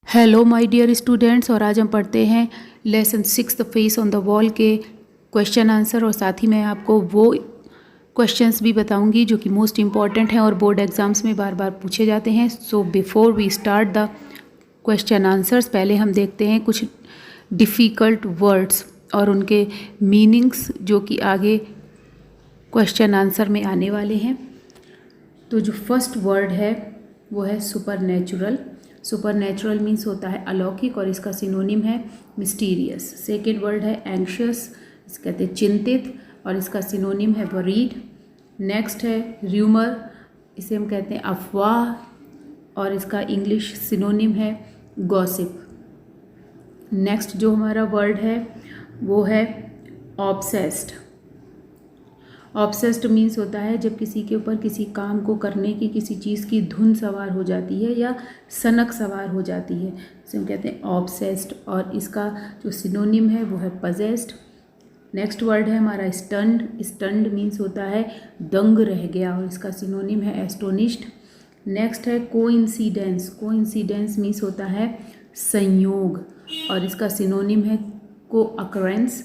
Hello my dear students, और आज हम पढ़ते हैं lesson 6 the face on the wall के क्वेश्चन आंसर। और साथ ही मैं आपको वो क्वेश्चंस भी बताऊंगी जो कि मोस्ट इम्पॉर्टेंट हैं और बोर्ड एग्जाम्स में बार बार पूछे जाते हैं। So before we start the question answers, पहले हम देखते हैं कुछ डिफ़िकल्ट वर्ड्स और उनके मीनिंग्स जो कि आगे क्वेश्चन आंसर में आने वाले हैं। तो जो फर्स्ट वर्ड है वो है super natural. Super natural means होता है अलौकिक और इसका सिनोनिम है मिस्टीरियस। सेकेंड वर्ड है एंग्शियस, इसे कहते हैं चिंतित और इसका सिनोनिम है वरीड। नेक्स्ट है र्यूमर, इसे हम कहते हैं अफवाह और इसका इंग्लिश सिनोनिम है गॉसिप। नेक्स्ट जो हमारा वर्ड है वो है ऑब्सेस्ड। ऑब्सेस्ड मीन्स होता है जब किसी के ऊपर किसी काम को करने की, किसी चीज़ की धुन सवार हो जाती है या सनक सवार हो जाती है, इसे हम कहते हैं ऑब्सेस्ड और इसका जो सिनोनिम है वो है पजेस्ड। नेक्स्ट वर्ड है हमारा स्टन्ड। स्टन्ड मीन्स होता है दंग रह गया और इसका सिनोनिम है एस्टोनिश्ड। नेक्स्ट है कोइंसिडेंस। कोइंसिडेंस मीन्स होता है संयोग और इसका सिनोनिम है को अकरेंस।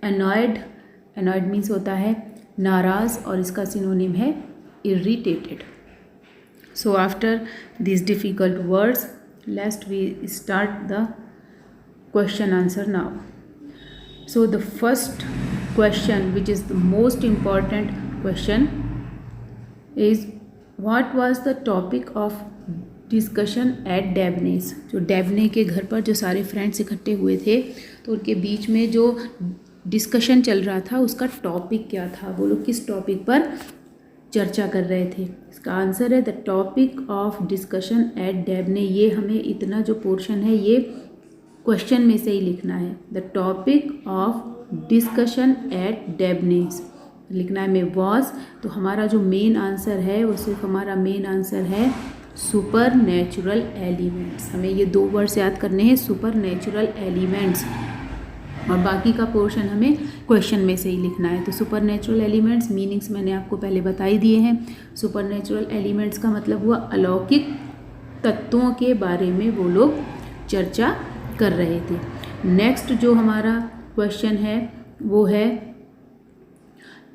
एनॉयड, एनॉयड मीन्स होता है नाराज़ और इसका सिनोनिम है irritated. So after this difficult words let's we start the question answer now. So the first question which is the most important question is what was the topic of discussion at Devenish's. जो Devenish के घर पर जो सारे friends इकट्ठे हुए थे तो उनके बीच में जो डिस्कशन चल रहा था उसका टॉपिक क्या था, वो लोग किस टॉपिक पर चर्चा कर रहे थे। इसका आंसर है the topic of discussion at Devenish. ये हमें इतना जो पोर्शन है ये क्वेश्चन में से ही लिखना है। The topic of discussion at Devenish's लिखना है में वॉज, तो हमारा जो मेन आंसर है वो सिर्फ हमारा मेन आंसर है सुपर नेचुरल एलिमेंट्स। हमें ये दो वर्ड्स याद करने हैं, सुपर नेचुरल एलिमेंट्स, और बाकी का पोर्शन हमें क्वेश्चन में से ही लिखना है। तो सुपर नेचुरल एलिमेंट्स मीनिंग्स मैंने आपको पहले बता ही दिए हैं। सुपर नेचुरल एलिमेंट्स का मतलब हुआ अलौकिक तत्वों के बारे में वो लोग चर्चा कर रहे थे। नेक्स्ट जो हमारा क्वेश्चन है वो है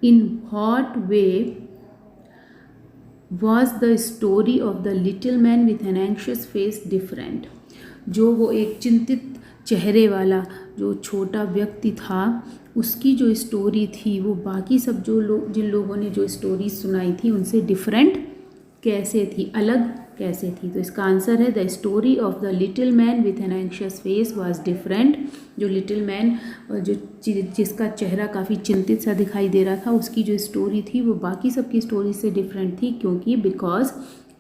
in what way was the story of the little man with an anxious face different. जो वो एक चिंतित चेहरे वाला जो छोटा व्यक्ति था उसकी जो स्टोरी थी वो बाकी सब जो लोग जिन लोगों ने जो स्टोरी सुनाई थी उनसे डिफरेंट कैसे थी, अलग कैसे थी। तो इसका आंसर है the story of the little man with an anxious face was different. जो लिटिल मैन जो जिसका चेहरा काफ़ी चिंतित सा दिखाई दे रहा था उसकी जो स्टोरी थी वो बाकी सबकी स्टोरी से डिफरेंट थी, क्योंकि बिकॉज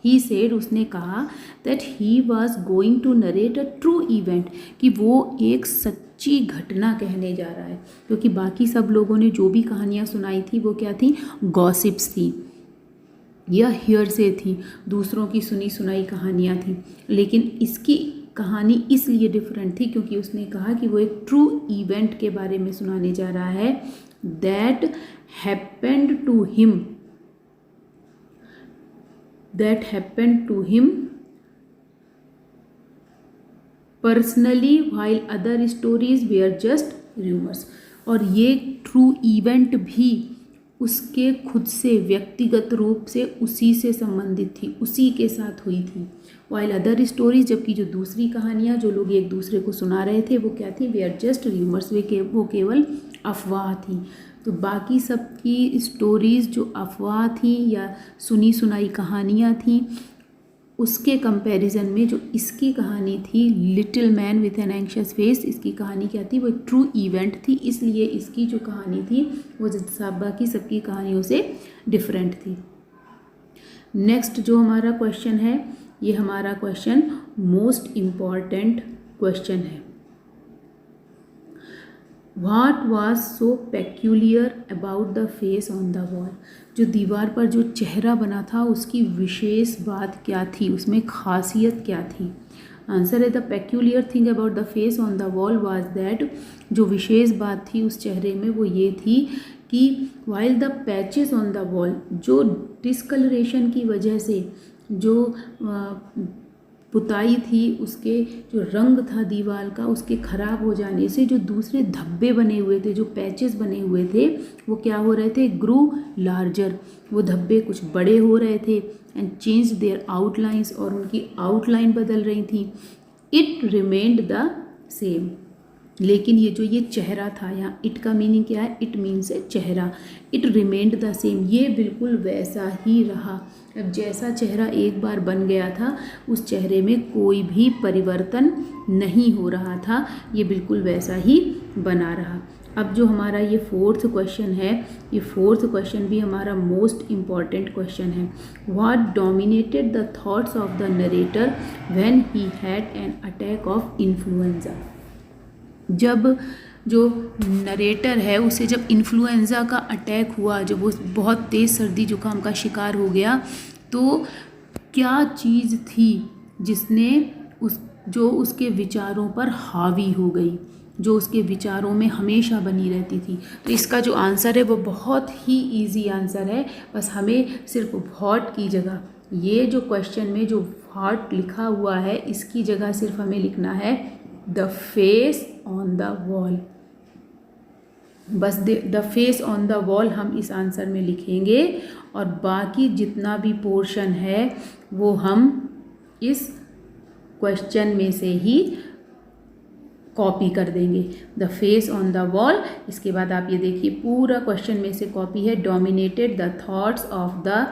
ही सेड, उसने कहा that he was going to narrate a true event, कि वो एक सच्ची घटना कहने जा रहा है। क्योंकि बाकी सब लोगों ने जो भी कहानियाँ सुनाई थी वो क्या थी, गॉसिप्स थी या हियर से थी, दूसरों की सुनी सुनाई कहानियाँ थी। लेकिन इसकी कहानी इसलिए डिफरेंट थी क्योंकि उसने कहा कि वो एक ट्रू इवेंट के बारे में सुनाने जा रहा है that happened to him, that happened to him personally while other stories were just rumors। और ये ट्रू इवेंट भी उसके खुद से व्यक्तिगत रूप से उसी से संबंधित थी, उसी के साथ हुई थी। while other stories, जबकि जो दूसरी कहानियाँ जो लोग एक दूसरे को सुना रहे थे वो क्या थी, were just rumors, वो केवल अफवाह थी। तो बाकी सब की स्टोरीज़ जो अफवाह थी या सुनी सुनाई कहानियाँ थी उसके कंपैरिजन में जो इसकी कहानी थी little man with an anxious face, इसकी कहानी क्या थी, वो एक ट्रू इवेंट थी। इसलिए इसकी जो कहानी थी वो बाकी सबकी कहानियों से डिफरेंट थी। नेक्स्ट जो हमारा क्वेश्चन है ये हमारा क्वेश्चन मोस्ट इम्पॉर्टेंट क्वेश्चन है। What was so peculiar about the face on the wall। जो दीवार पर जो चेहरा बना था उसकी विशेष बात क्या थी, उसमें खासियत क्या थी। आंसर है the peculiar thing about the face on the wall was that, जो विशेष बात थी उस चेहरे में वो ये थी कि while the patches on the wall, जो डिस्कलरेशन की वजह से जो पुताई थी, उसके जो रंग था दीवार का, उसके ख़राब हो जाने से जो दूसरे धब्बे बने हुए थे, जो पैचेस बने हुए थे, वो क्या हो रहे थे, ग्रू लार्जर, वो धब्बे कुछ बड़े हो रहे थे, एंड चेंज देयर आउटलाइंस, और उनकी आउटलाइन बदल रही थी। इट रिमेंड द सेम, लेकिन ये चेहरा था, यहाँ इट का मीनिंग क्या है, इट मीन्स है चेहरा। इट रिमेंड द सेम, ये बिल्कुल वैसा ही रहा। अब जैसा चेहरा एक बार बन गया था, उस चेहरे में कोई भी परिवर्तन नहीं हो रहा था, ये बिल्कुल वैसा ही बना रहा। अब जो हमारा ये फोर्थ क्वेश्चन है, ये फोर्थ क्वेश्चन भी हमारा मोस्ट इम्पॉर्टेंट क्वेश्चन है। What dominated the thoughts of the narrator when he had an attack of influenza. जब जो नरेटर है उसे जब इन्फ्लुएंजा का अटैक हुआ, जब वो बहुत तेज़ सर्दी जुकाम का शिकार हो गया, तो क्या चीज़ थी जिसने उसके विचारों पर हावी हो गई, जो उसके विचारों में हमेशा बनी रहती थी। तो इसका जो आंसर है वो बहुत ही इजी आंसर है, बस हमें सिर्फ व्हाट की जगह, ये जो क्वेश्चन में जो व्हाट लिखा हुआ है, इसकी जगह सिर्फ हमें लिखना है the face on the wall. बस the face on the wall हम इस आंसर में लिखेंगे, और बाकी जितना भी पोर्शन है वो हम इस क्वेश्चन में से ही कॉपी कर देंगे। The face on the wall, इसके बाद आप ये देखिए पूरा क्वेश्चन में से कॉपी है। Dominated the thoughts of the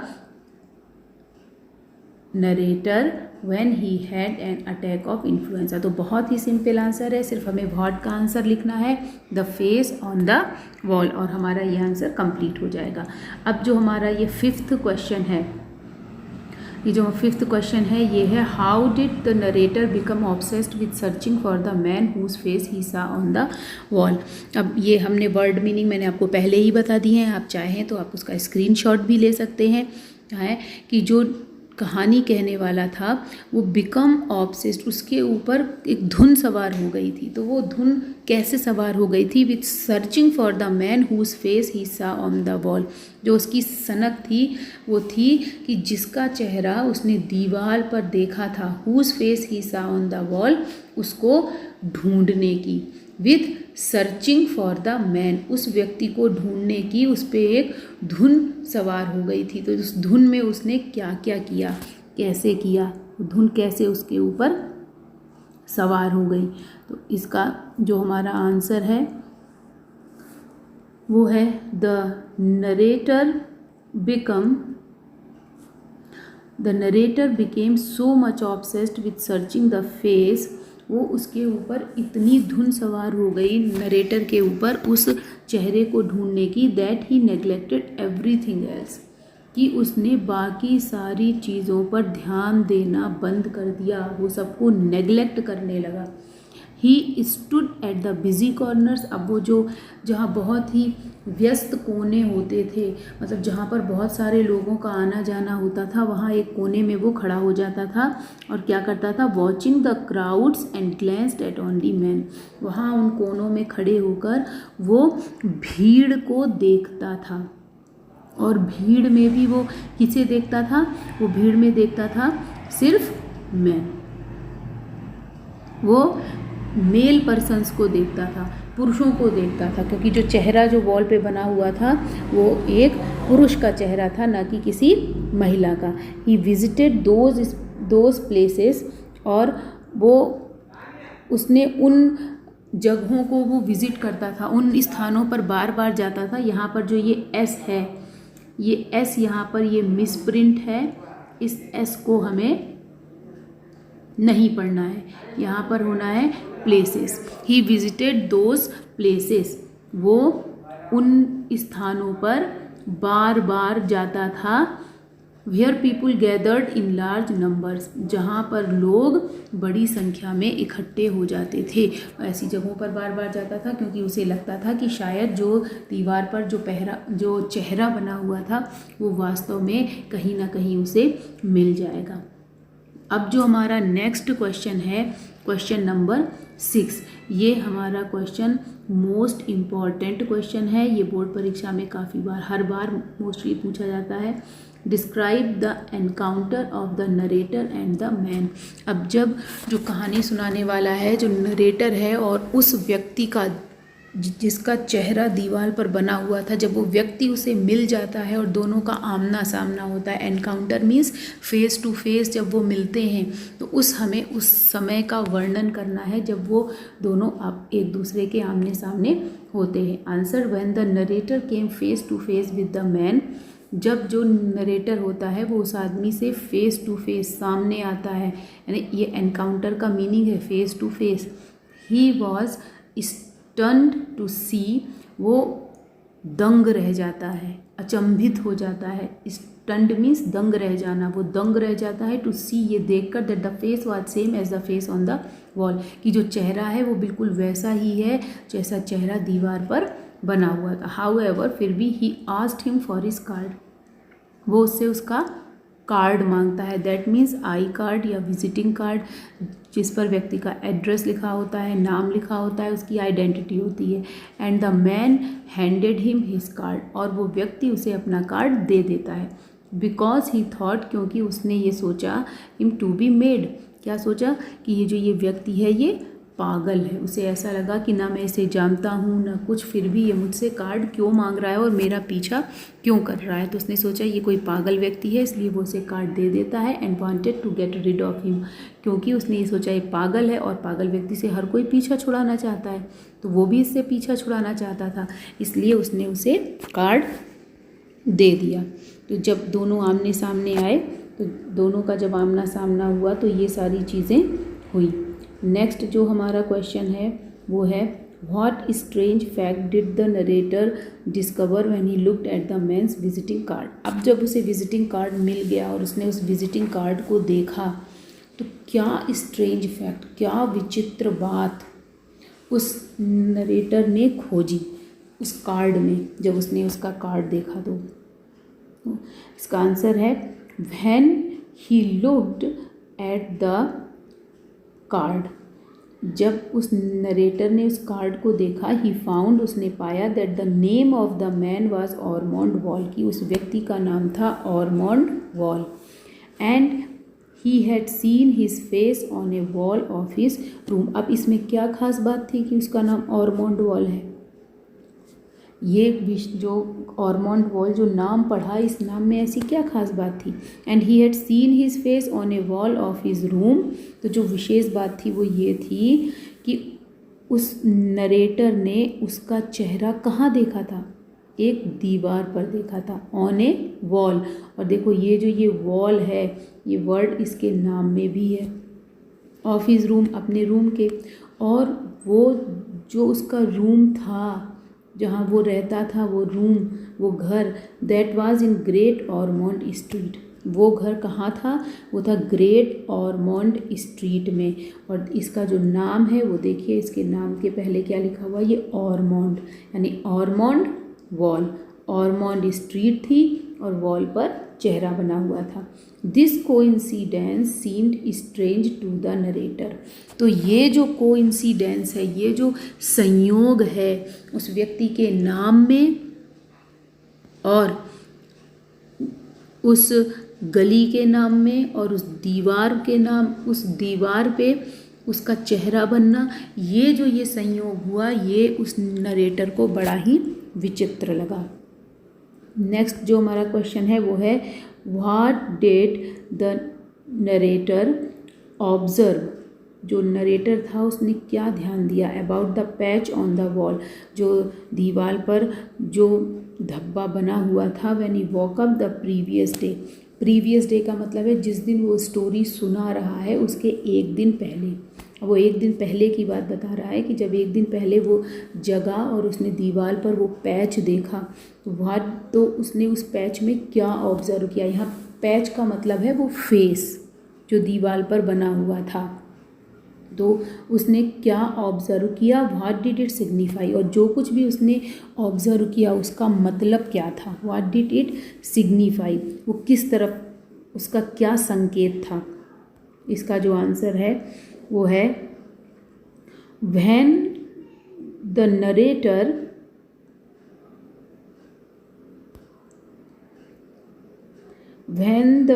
narrator when he had an attack of influenza. तो बहुत ही सिंपल आंसर है, सिर्फ हमें व्हाट का आंसर लिखना है, the face on the wall, और हमारा ये आंसर कंप्लीट हो जाएगा। अब जो हमारा ये फिफ्थ क्वेश्चन है, ये जो फिफ्थ क्वेश्चन है ये है, how did the narrator become obsessed with searching for the man whose face he saw on the wall. अब ये हमने वर्ड मीनिंग मैंने आपको पहले ही बता दी है, आप चाहें तो आप उसका स्क्रीनशॉट भी ले सकते हैं। है कि जो कहानी कहने वाला था वो बिकम ऑब्सेस्ड, उसके ऊपर एक धुन सवार हो गई थी। तो वो धुन कैसे सवार हो गई थी, with searching for the man whose face he saw on the wall. जो उसकी सनक थी वो थी कि जिसका चेहरा उसने दीवार पर देखा था, whose face he saw on the wall, उसको ढूंढने की। With searching for the man, उस व्यक्ति को ढूंढने की उस पर एक धुन सवार हो गई थी। तो उस धुन में उसने क्या क्या किया, कैसे किया, धुन कैसे उसके ऊपर सवार हो गई। तो इसका जो हमारा आंसर है वो है the narrator became so much obsessed with searching the face, वो उसके ऊपर इतनी धुन सवार हो गई नरेटर के ऊपर उस चेहरे को ढूंढने की, that he neglected everything else, कि उसने बाकी सारी चीज़ों पर ध्यान देना बंद कर दिया, वो सबको नेग्लेक्ट करने लगा। He stood at the busy corners, अब वो जो जहाँ बहुत ही व्यस्त कोने होते थे, मतलब जहाँ पर बहुत सारे लोगों का आना जाना होता था, वहाँ एक कोने में वो खड़ा हो जाता था और क्या करता था, watching the crowds and glanced at only man, वहाँ उन कोनों में खड़े होकर वो भीड़ को देखता था। और भीड़ में भी वो किसे देखता था, वो भीड़ में देखता था सिर्फ मैन, वो मेल पर्सन्स को देखता था, पुरुषों को देखता था, क्योंकि जो चेहरा जो वॉल पे बना हुआ था वो एक पुरुष का चेहरा था, ना कि किसी महिला का। ही विजिटेड दोज प्लेसेस, और वो उसने उन जगहों को वो विज़िट करता था, उन स्थानों पर बार बार जाता था। यहाँ पर जो ये एस है, ये एस यहाँ पर ये मिसप्रिंट है, इस एस को हमें नहीं पढ़ना है, यहाँ पर होना है places. He visited those places, वो उन स्थानों पर बार बार जाता था। Where people gathered in large numbers, जहाँ पर लोग बड़ी संख्या में इकट्ठे हो जाते थे, ऐसी जगहों पर बार बार जाता था, क्योंकि उसे लगता था कि शायद जो दीवार पर जो चेहरा बना हुआ था वो वास्तव में कहीं ना कहीं उसे मिल जाएगा। अब जो हमारा नेक्स्ट क्वेश्चन है, क्वेश्चन नंबर 6, ये हमारा क्वेश्चन मोस्ट इम्पॉर्टेंट क्वेश्चन है। ये बोर्ड परीक्षा में काफ़ी बार, हर बार मोस्टली पूछा जाता है। Describe the encounter of the narrator and the man. अब जब जो कहानी सुनाने वाला है, जो नरेटर है, और उस व्यक्ति का जिसका चेहरा दीवार पर बना हुआ था, जब वो व्यक्ति उसे मिल जाता है और दोनों का आमना सामना होता है। Encounter means face to face, जब वो मिलते हैं तो हमें उस समय का वर्णन करना है जब वो दोनों एक दूसरे के आमने सामने होते हैं। Answer, when the narrator came face to face with the man. जब जो नरेटर होता है वो उस आदमी से फेस टू फेस सामने आता है, यानी ये एनकाउंटर का मीनिंग है face to face. He was stunned to see, वो दंग रह जाता है, अचंभित हो जाता है। स्टन्ड मीन्स दंग रह जाना, वो दंग रह जाता है। टू सी, ये देखकर, that the face was same as the face on the wall, कि जो चेहरा है वो बिल्कुल वैसा ही है जैसा चेहरा दीवार पर बना हुआ था। हाउएवर, फिर भी, he asked him for his card, वो उससे उसका कार्ड मांगता है। दैट मीन्स आई कार्ड या विजिटिंग कार्ड, जिस पर व्यक्ति का एड्रेस लिखा होता है, नाम लिखा होता है, उसकी आइडेंटिटी होती है। And the man handed him his card, और वो व्यक्ति उसे अपना कार्ड दे देता है। बिकॉज ही थॉट, क्योंकि उसने ये सोचा, हिम टू बी मेड, क्या सोचा कि ये जो ये व्यक्ति है ये पागल है। उसे ऐसा लगा कि ना मैं इसे जानता हूँ ना कुछ, फिर भी ये मुझसे कार्ड क्यों मांग रहा है और मेरा पीछा क्यों कर रहा है। तो उसने सोचा ये कोई पागल व्यक्ति है, इसलिए वो उसे कार्ड दे देता है। And wanted to get rid of him, क्योंकि उसने ये सोचा ये पागल है और पागल व्यक्ति से हर कोई पीछा छुड़ाना चाहता है, तो वो भी इससे पीछा छुड़ाना चाहता था, इसलिए उसने उसे कार्ड दे दिया। तो जब दोनों आमने सामने आए, तो दोनों का जब आमना सामना हुआ तो ये सारी चीज़ें हुई। नेक्स्ट जो हमारा क्वेश्चन है वो है, what strange fact did the narrator discover when he looked at the man's visiting card. अब जब उसे विजिटिंग कार्ड मिल गया और उसने उस विजिटिंग कार्ड को देखा, तो क्या स्ट्रेंज फैक्ट, क्या विचित्र बात उस नरेटर ने खोजी उस कार्ड में, जब उसने उसका कार्ड देखा। तो इसका आंसर है, when he looked at the card, जब उस नरेटर ने उस कार्ड को देखा, ही फाउंड, उसने पाया, that the name of the man was Ormond Wall, कि उस व्यक्ति का नाम था Ormond Wall. And he had seen his face on a wall of his room. अब इसमें क्या खास बात थी कि उसका नाम ऑरमोंड वॉल है। ये जो ऑरमोंड वॉल जो नाम पढ़ा, इस नाम में ऐसी क्या खास बात थी। And he had seen his face on a wall of his room, तो जो विशेष बात थी वो ये थी कि उस नरेटर ने उसका चेहरा कहाँ देखा था, एक दीवार पर देखा था, ऑन ए वॉल। और देखो ये जो ये वॉल है, ये वर्ड इसके नाम में भी है, ऑफ हिज रूम, अपने रूम के। और वो जो उसका रूम था, जहाँ वो रहता था, वो रूम, वो घर, that was in Great Ormond Street, वो घर कहाँ था, वो था ग्रेट ऑरमोंड स्ट्रीट में। और इसका जो नाम है वो देखिए, इसके नाम के पहले क्या लिखा हुआ है, ये ऑरमोंड, यानी ऑरमोंड वॉल। ऑरमोंड स्ट्रीट थी और वॉल पर चेहरा बना हुआ था। This coincidence seemed strange to the narrator. तो ये जो कोइंसिडेंस है, ये जो संयोग है उस व्यक्ति के नाम में और उस गली के नाम में और उस दीवार के नाम, उस दीवार पे उसका चेहरा बनना, ये जो ये संयोग हुआ, ये उस नरेटर को बड़ा ही विचित्र लगा। नेक्स्ट जो हमारा क्वेश्चन है वो है, what did the narrator observe, जो नरेटर था उसने क्या ध्यान दिया, about the patch on the wall, जो दीवार पर जो धब्बा बना हुआ था, when he walk up the previous day. Previous day का मतलब है जिस दिन वो स्टोरी सुना रहा है उसके एक दिन पहले, वो एक दिन पहले की बात बता रहा है कि जब एक दिन पहले वो जगा और उसने दीवार पर वो पैच देखा, तो उसने उस पैच में क्या ऑब्जर्व किया। यहाँ पैच का मतलब है वो फेस जो दीवार पर बना हुआ था, तो उसने क्या ऑब्जर्व किया, व्हाट डिड इट सिग्निफाई, और जो कुछ भी उसने ऑब्जर्व किया उसका मतलब क्या था, व्हाट डिड इट सिग्निफाई, वो किस तरफ, उसका क्या संकेत था। इसका जो आंसर है वो है, when the narrator when the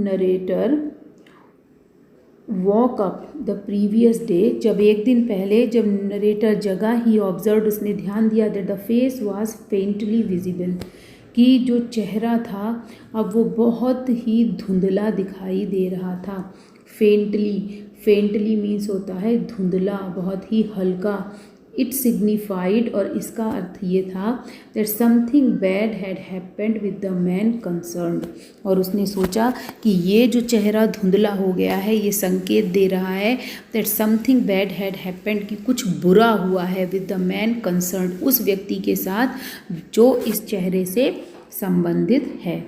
narrator walk up the previous day, जब एक दिन पहले जब नरेटर जगा, ही ऑब्जर्व, उसने ध्यान दिया, that the face was faintly visible, कि जो चेहरा था अब वो बहुत ही धुंधला दिखाई दे रहा था। फेंटली मीन्स होता है धुंधला, बहुत ही हल्का। इट सिग्निफाइड, और इसका अर्थ ये था that something bad had happened with the man concerned, और उसने सोचा कि ये जो चेहरा धुंधला हो गया है ये संकेत दे रहा है that something bad had happened, कि कुछ बुरा हुआ है विद द मैन कंसर्न्ड, उस व्यक्ति के साथ जो इस चेहरे से संबंधित है।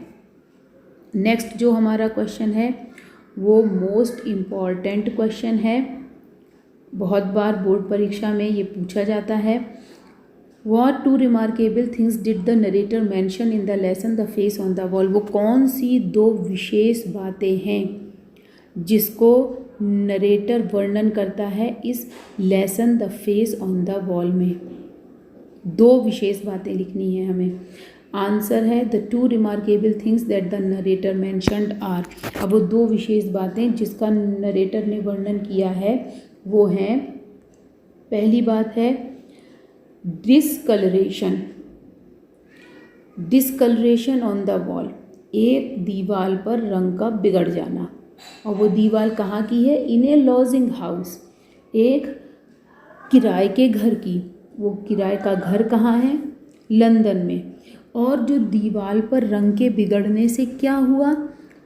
नेक्स्ट जो हमारा क्वेश्चन है वो मोस्ट इम्पॉर्टेंट क्वेश्चन है, बहुत बार बोर्ड परीक्षा में ये पूछा जाता है। What two remarkable things did the narrator mention in the lesson The Face on the Wall? वो कौन सी दो विशेष बातें हैं जिसको नरेटर वर्णन करता है इस lesson the face on the wall में? दो विशेष बातें लिखनी है हमें। आंसर है the two remarkable things that the narrator mentioned are. अब वो दो विशेष बातें जिसका नरेटर ने वर्णन किया है वो हैं, पहली बात है डिस्कलरेशन ऑन द वॉल, एक दीवार पर रंग का बिगड़ जाना। और वो दीवार कहाँ की है? इन ए लॉजिंग हाउस, एक किराए के घर की। वो किराए का घर कहाँ है? लंदन में। और जो दीवार पर रंग के बिगड़ने से क्या हुआ?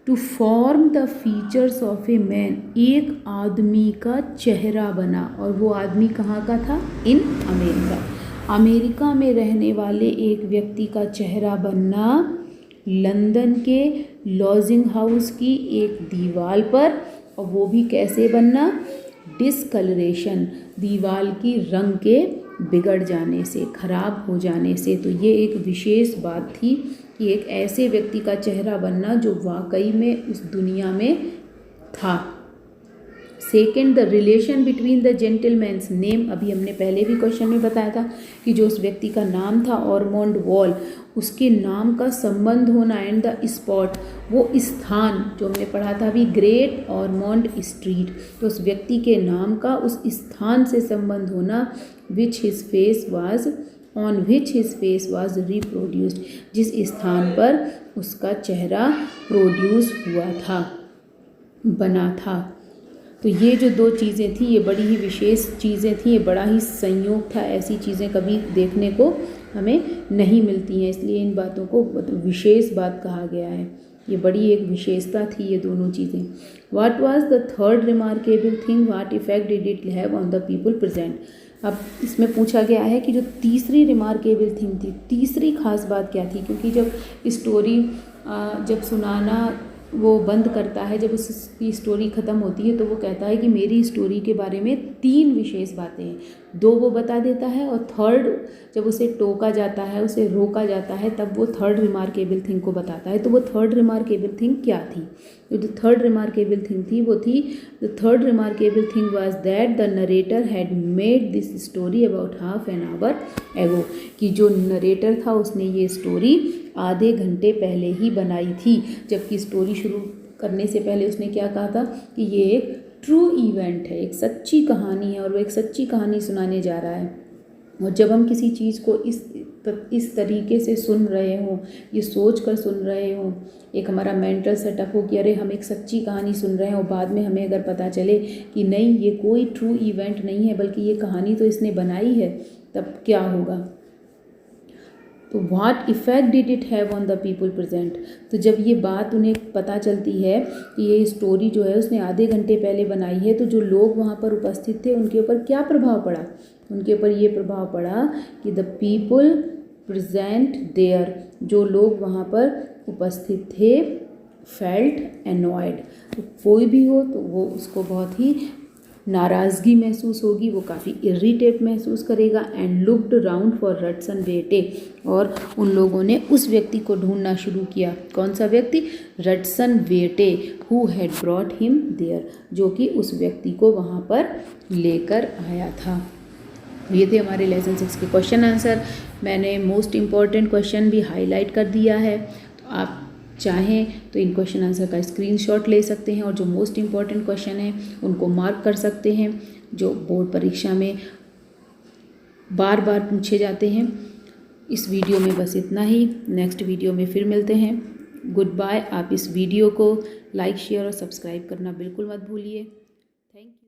To form the features of a man, एक आदमी का चेहरा बना। और वो आदमी कहाँ का था? In America. अमेरिका में रहने वाले एक व्यक्ति का चेहरा बनना लंदन के लॉजिंग हाउस की एक दीवार पर, और वो भी कैसे बनना? डिस्कलरेशन, दीवार की रंग के बिगड़ जाने से, खराब हो जाने से। तो ये एक विशेष बात थी कि एक ऐसे व्यक्ति का चेहरा बनना जो वाकई में उस दुनिया में था। Second, the relation between the gentleman's name, अभी हमने पहले भी क्वेश्चन में बताया था कि जो उस व्यक्ति का नाम था ऑरमोंड वॉल, उसके नाम का संबंध होना, एंड द स्पॉट, वो स्थान जो हमने पढ़ा था अभी, ग्रेट ऑरमोंड स्ट्रीट, तो उस व्यक्ति के नाम का उस स्थान से संबंध होना, विच his face was on which his face was reproduced, जिस स्थान पर उसका चेहरा प्रोड्यूस हुआ था, बना था। तो ये जो दो चीज़ें थी ये बड़ी ही विशेष चीज़ें थी, ये बड़ा ही संयोग था, ऐसी चीज़ें कभी देखने को हमें नहीं मिलती हैं, इसलिए इन बातों को विशेष बात कहा गया है। ये बड़ी एक विशेषता थी ये दोनों चीज़ें। What was the third remarkable thing, what effect did it have on the people present. अब इसमें पूछा गया है कि जो तीसरी रिमार्केबल थिंग थी, तीसरी खास बात क्या थी, क्योंकि जब स्टोरी जब सुनाना वो बंद करता है, जब उसकी स्टोरी ख़त्म होती है तो वो कहता है कि मेरी स्टोरी के बारे में तीन विशेष बातें हैं, दो वो बता देता है और थर्ड जब उसे टोका जाता है, उसे रोका जाता है, तब वो थर्ड रिमार्केबल थिंग को बताता है। तो वो थर्ड रिमार्केबल थिंग क्या थी? जो थर्ड रिमार्केबल थिंग थी वो थी, the third remarkable thing was that the narrator had made this story about half an hour एगो, कि जो नरेटर था उसने ये स्टोरी आधे घंटे पहले ही बनाई थी। जबकि स्टोरी शुरू करने से पहले उसने क्या कहा था कि ये एक ट्रू इवेंट है, एक सच्ची कहानी है और वो एक सच्ची कहानी सुनाने जा रहा है। और जब हम किसी चीज़ को इस तरीके से सुन रहे हों, ये सोच कर सुन रहे हों, एक हमारा मेंटल सेटअप हो कि अरे हम एक सच्ची कहानी सुन रहे हैं, और बाद में हमें अगर पता चले कि नहीं ये कोई ट्रू इवेंट नहीं है बल्कि ये कहानी तो इसने बनाई है, तब क्या होगा? तो what effect did it have on the people present. तो जब ये बात उन्हें पता चलती है कि ये स्टोरी जो है उसने आधे घंटे पहले बनाई है, तो जो लोग वहाँ पर उपस्थित थे उनके ऊपर क्या प्रभाव पड़ा? उनके ऊपर ये प्रभाव पड़ा कि द पीपल प्रेजेंट देयर, जो लोग वहाँ पर उपस्थित थे, फेल्ट एनॉयड, तो कोई भी हो तो वो उसको बहुत ही नाराज़गी महसूस होगी, वो काफ़ी इरिटेट महसूस करेगा। एंड लुक्ड राउंड फॉर रटसन वेटे, और उन लोगों ने उस व्यक्ति को ढूंढना शुरू किया। कौन सा व्यक्ति? रटसन वेटे, who had brought him there, जो कि उस व्यक्ति को वहाँ पर लेकर आया था। ये थे हमारे लेसन 6 के क्वेश्चन आंसर। मैंने मोस्ट इम्पॉर्टेंट क्वेश्चन भी हाईलाइट कर दिया है, तो आप चाहें तो इन क्वेश्चन आंसर का स्क्रीनशॉट ले सकते हैं और जो मोस्ट इम्पॉर्टेंट क्वेश्चन हैं उनको मार्क कर सकते हैं, जो बोर्ड परीक्षा में बार बार पूछे जाते हैं। इस वीडियो में बस इतना ही, नेक्स्ट वीडियो में फिर मिलते हैं। Goodbye. आप इस वीडियो को लाइक, शेयर और सब्सक्राइब करना बिल्कुल मत भूलिए। Thank you.